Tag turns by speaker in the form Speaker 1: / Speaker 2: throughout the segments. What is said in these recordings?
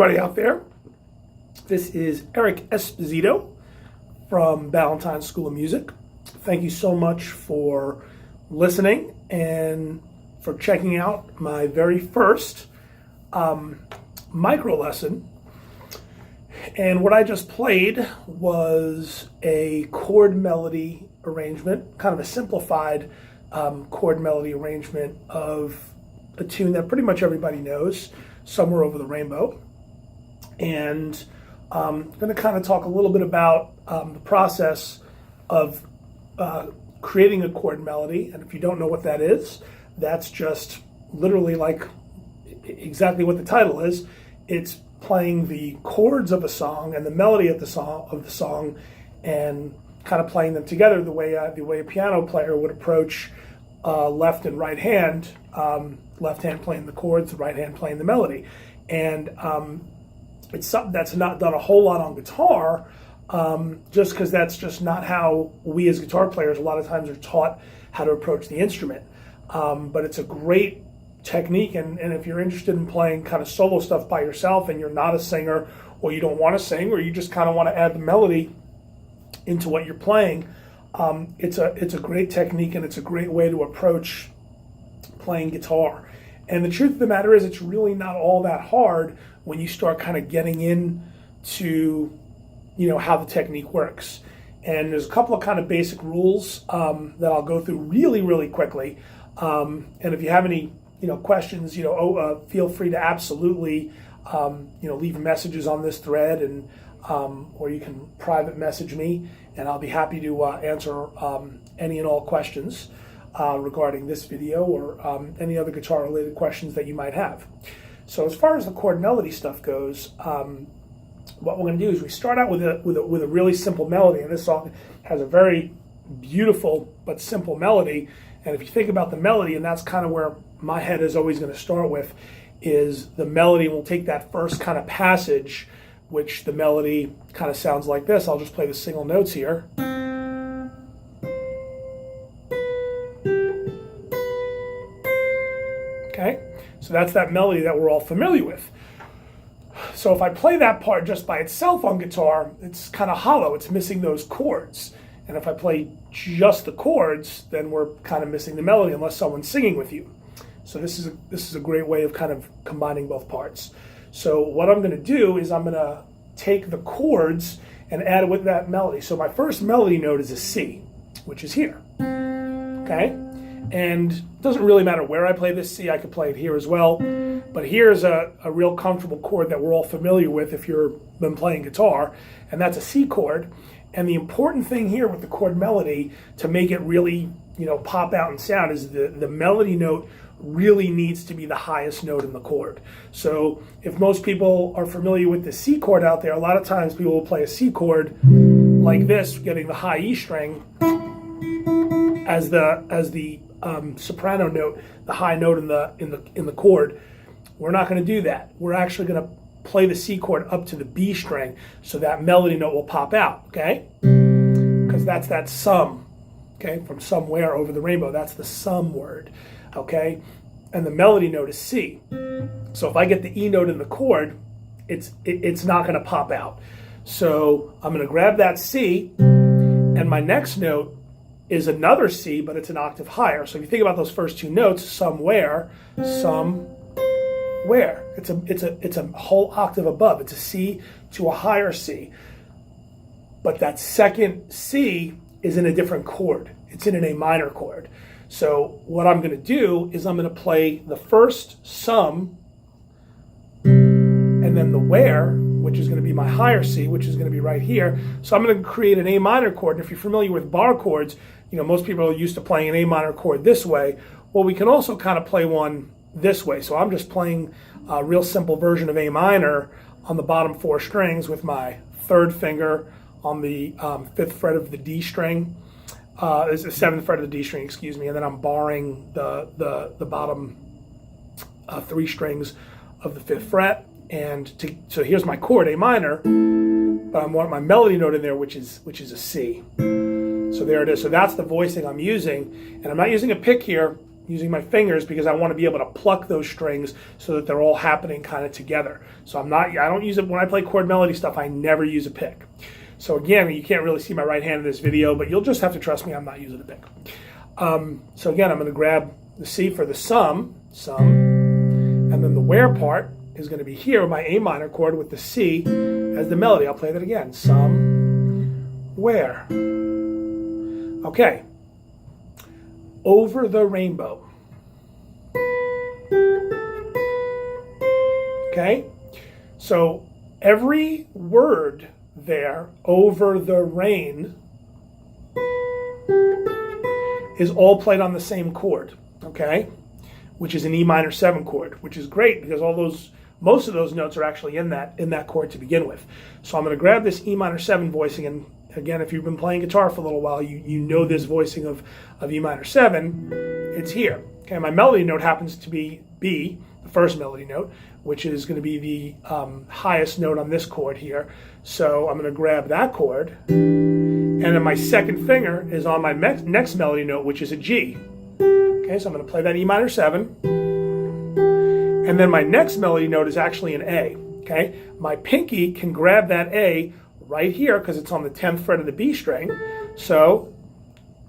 Speaker 1: everybody out there. This is Eric Esposito from Ballantyne School of Music. Thank you so much for listening and for checking out my very first micro lesson. And what I just played was a chord melody arrangement, kind of a simplified chord melody arrangement of a tune that pretty much everybody knows, Somewhere Over the Rainbow. And I'm going to kind of talk a little bit about the process of creating a chord melody. And if you don't know what that is, that's just literally like exactly what the title is. It's playing the chords of a song and the melody of the song and kind of playing them together the way a piano player would approach left and right hand, left hand playing the chords, the right hand playing the melody. And it's something that's not done a whole lot on guitar, just because that's just not how we as guitar players a lot of times are taught how to approach the instrument. But it's a great technique, and if you're interested in playing kind of solo stuff by yourself and you're not a singer, or you don't want to sing, or you just kind of want to add the melody into what you're playing, it's a great technique, and it's a great way to approach playing guitar. And the truth of the matter is, it's really not all that hard when you start kind of getting into, how the technique works. And there's a couple of kind of basic rules that I'll go through really, really quickly. And if you have any, questions, feel free to absolutely, leave messages on this thread, and or you can private message me, and I'll be happy to answer any and all questions regarding this video or any other guitar-related questions that you might have. So as far as the chord melody stuff goes, what we're going to do is we start out with a really simple melody, and this song has a very beautiful but simple melody. And if you think about the melody, and that's kind of where my head is always going to start with, is the melody. We'll take that first kind of passage, which the melody kind of sounds like this. I'll just play the single notes here. Okay, so that's that melody that we're all familiar with. So if I play that part just by itself on guitar, it's kind of hollow. It's missing those chords. And if I play just the chords, then we're kind of missing the melody unless someone's singing with you. So this is a great way of kind of combining both parts. So what I'm going to do is I'm going to take the chords and add it with that melody. So my first melody note is a C, which is here. Okay? And it doesn't really matter where I play this C. I could play it here as well. But here's a real comfortable chord that we're all familiar with if you've been playing guitar, and that's a C chord. And the important thing here with the chord melody to make it really, pop out and sound is the melody note really needs to be the highest note in the chord. So if most people are familiar with the C chord out there, a lot of times people will play a C chord like this, getting the high E string as the soprano note, the high note in the chord. We're not going to do that. We're actually going to play the C chord up to the B string, so that melody note will pop out, okay? Because that's that sum, okay? From somewhere over the rainbow, that's the sum word, okay? And the melody note is C. So if I get the E note in the chord, it's not going to pop out. So I'm going to grab that C, and my next note is another C, but it's an octave higher. So if you think about those first two notes, somewhere, where it's a whole octave above. It's a C to a higher C, but that second C is in a different chord. It's in an A minor chord. So what I'm going to do is I'm going to play the first sum and then the where, which is going to be my higher C, which is going to be right here. So I'm going to create an A minor chord. And if you're familiar with bar chords, most people are used to playing an A minor chord this way. Well, we can also kind of play one this way. So I'm just playing a real simple version of A minor on the bottom four strings with my third finger on the fifth fret of the D string, is the seventh fret of the D string, excuse me, and then I'm barring the bottom three strings of the fifth fret. So here's my chord, A minor, but I want my melody note in there, which is a C. So there it is. So that's the voicing I'm using, and I'm not using a pick here. using my fingers because I want to be able to pluck those strings so that they're all happening kind of together. So I don't use it when I play chord melody stuff. I never use a pick. So again, you can't really see my right hand in this video, but you'll just have to trust me, I'm not using a pick. So again, I'm going to grab the C for the sum, and then the where part is going to be here, my A minor chord with the C as the melody. I'll play that again. Sum, where. Okay. Over the rainbow. Okay? So every word there, over the rain, is all played on the same chord, okay? Which is an E minor 7 chord, which is great because most of those notes are actually in that chord to begin with. So I'm going to grab this E minor 7 voicing, and again, if you've been playing guitar for a little while, you know this voicing of E minor 7. It's here. Okay, my melody note happens to be B, the first melody note, which is going to be the highest note on this chord here. So I'm going to grab that chord, and then my second finger is on my next melody note, which is a G. Okay, so I'm going to play that E minor 7, and then my next melody note is actually an A. Okay, my pinky can grab that A right here because it's on the 10th fret of the B string. So,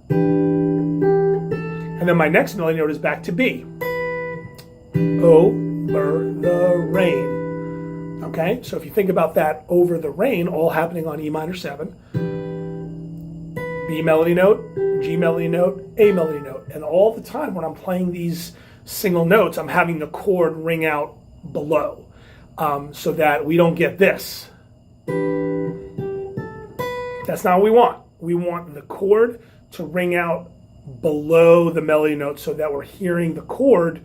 Speaker 1: and then my next melody note is back to B. Over the rain. Okay, so if you think about that, over the rain, all happening on E minor 7, B melody note, G melody note, A melody note. And all the time when I'm playing these single notes, I'm having the chord ring out below so that we don't get this. That's not what we want. We want the chord to ring out below the melody note so that we're hearing the chord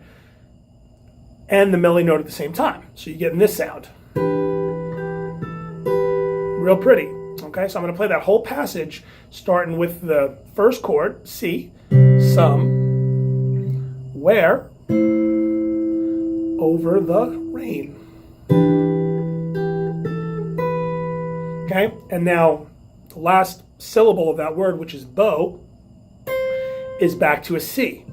Speaker 1: and the melody note at the same time. So you're getting this sound. Real pretty. Okay, so I'm going to play that whole passage starting with the first chord, C, sum, where, over the rain. Okay, and now the last syllable of that word, which is bow, is back to a C.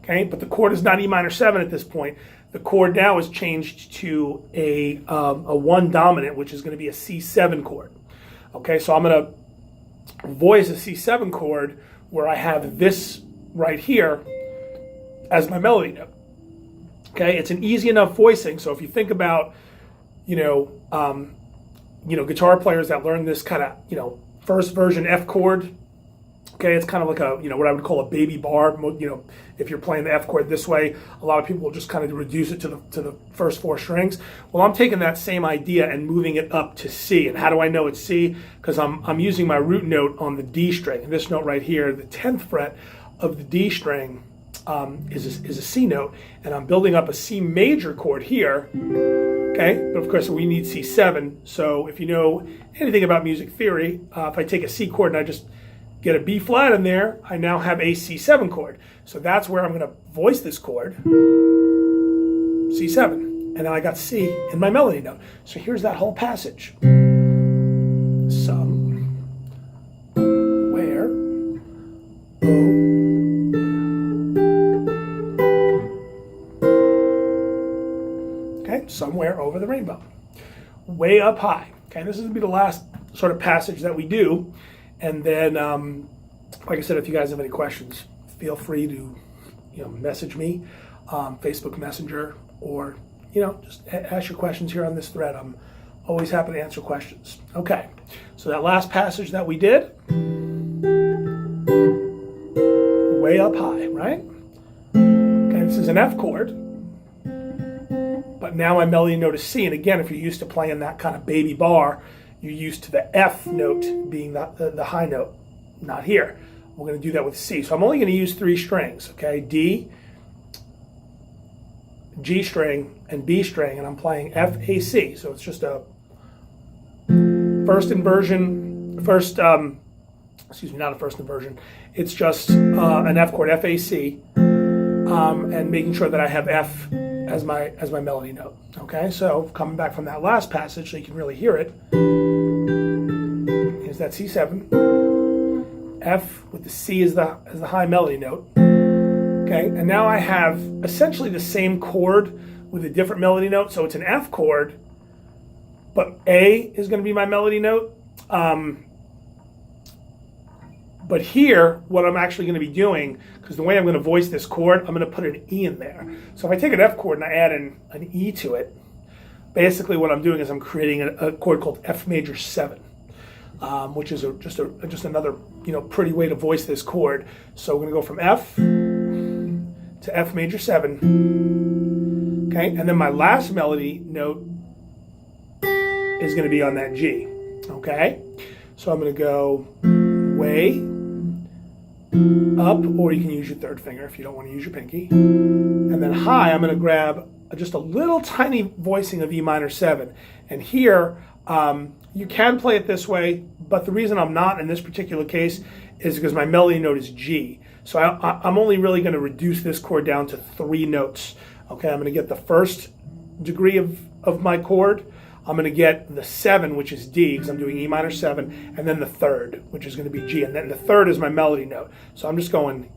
Speaker 1: Okay, but the chord is not E minor 7 at this point. The chord now is changed to a 1 dominant, which is going to be a C7 chord. Okay, so I'm going to voice a C7 chord where I have this right here as my melody note. Okay, it's an easy enough voicing. So if you think about, guitar players that learn this kind of, first version F chord. Okay, it's kind of like a, what I would call a baby bar. If you're playing the F chord this way, a lot of people will just kind of reduce it to the first 4 strings. Well, I'm taking that same idea and moving it up to C. And how do I know it's C? Because I'm using my root note on the D string. And this note right here, the 10th fret of the D string is a C note. And I'm building up a C major chord here. Okay, but of course we need C7. So if you know anything about music theory, if I take a C chord and I just get a B flat in there, I now have a C7 chord. So that's where I'm going to voice this chord, C7. And then I got C in my melody note. So here's that whole passage. Sum, where, okay, somewhere over the rainbow. Way up high. Okay, this is going to be the last sort of passage that we do. And then, like I said, if you guys have any questions, feel free to, message me, Facebook Messenger, or, just ask your questions here on this thread. I'm always happy to answer questions. Okay, so that last passage that we did, way up high, right? Okay, this is an F chord, but now my melody note is C. And again, if you're used to playing that kind of baby bar, you're used to the F note being the high note, not here. We're going to do that with C. So I'm only going to use 3 strings, okay? D, G string, and B string, and I'm playing F, A, C. So it's just a first inversion, not a first inversion. It's just an F chord, F, A, C, and making sure that I have F as my melody note, okay? So coming back from that last passage so you can really hear it, is that C7, F with the C as the high melody note, Okay, and now I have essentially the same chord with a different melody note. So it's an F chord, but A is going to be my melody note. But here, what I'm actually going to be doing, because the way I'm going to voice this chord, I'm going to put an E in there. So if I take an F chord and I add an E to it, basically what I'm doing is I'm creating a chord called F major 7, which is just another pretty way to voice this chord. So we're going to go from F to F major 7. Okay, and then my last melody note is going to be on that G. Okay, so I'm going to go way up, or you can use your third finger if you don't want to use your pinky. And then high, I'm going to grab just a little tiny voicing of E minor 7. And here, you can play it this way, but the reason I'm not in this particular case is because my melody note is G. So I'm only really going to reduce this chord down to 3 notes. Okay, I'm going to get the first degree of my chord. I'm going to get the 7, which is D, because I'm doing E minor 7, and then the third, which is going to be G, and then the third is my melody note. So I'm just going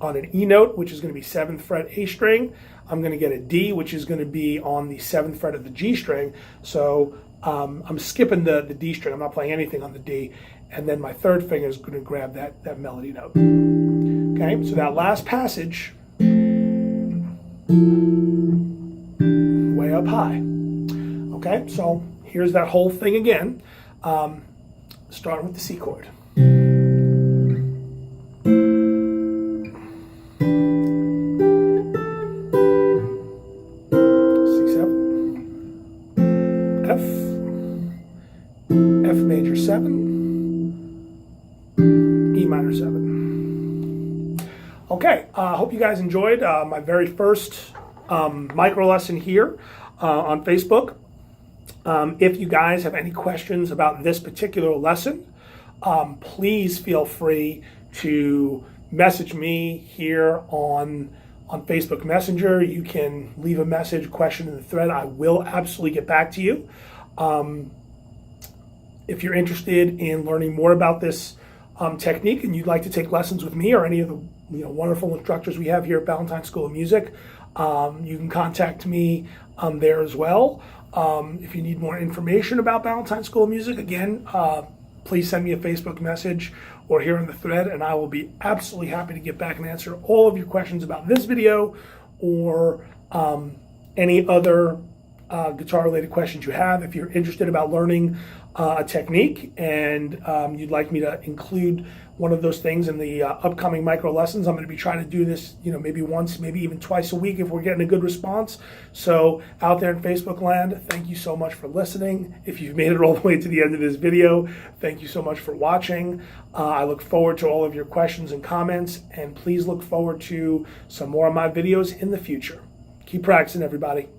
Speaker 1: on an E note, which is going to be 7th fret A string. I'm going to get a D, which is going to be on the 7th fret of the G string. So I'm skipping the D string. I'm not playing anything on the D. And then my third finger is going to grab that melody note. Okay, so that last passage, way up high. Okay, so here's that whole thing again, starting with the C chord. C7, F, F major 7, E minor 7. Okay, I hope you guys enjoyed my very first micro lesson here on Facebook. If you guys have any questions about this particular lesson, please feel free to message me here on Facebook Messenger. You can leave a message, question in the thread. I will absolutely get back to you. If you're interested in learning more about this technique and you'd like to take lessons with me or any of the wonderful instructors we have here at Ballantine School of Music, you can contact me there as well. If you need more information about Ballantine School of Music, again, please send me a Facebook message or here in the thread, and I will be absolutely happy to get back and answer all of your questions about this video or any other guitar-related questions you have. If you're interested about learning a technique and you'd like me to include one of those things in the upcoming micro lessons, I'm going to be trying to do this, maybe once, maybe even twice a week if we're getting a good response. So out there in Facebook land, thank you so much for listening. If you've made it all the way to the end of this video, thank you so much for watching. I look forward to all of your questions and comments, and please look forward to some more of my videos in the future. Keep practicing, everybody.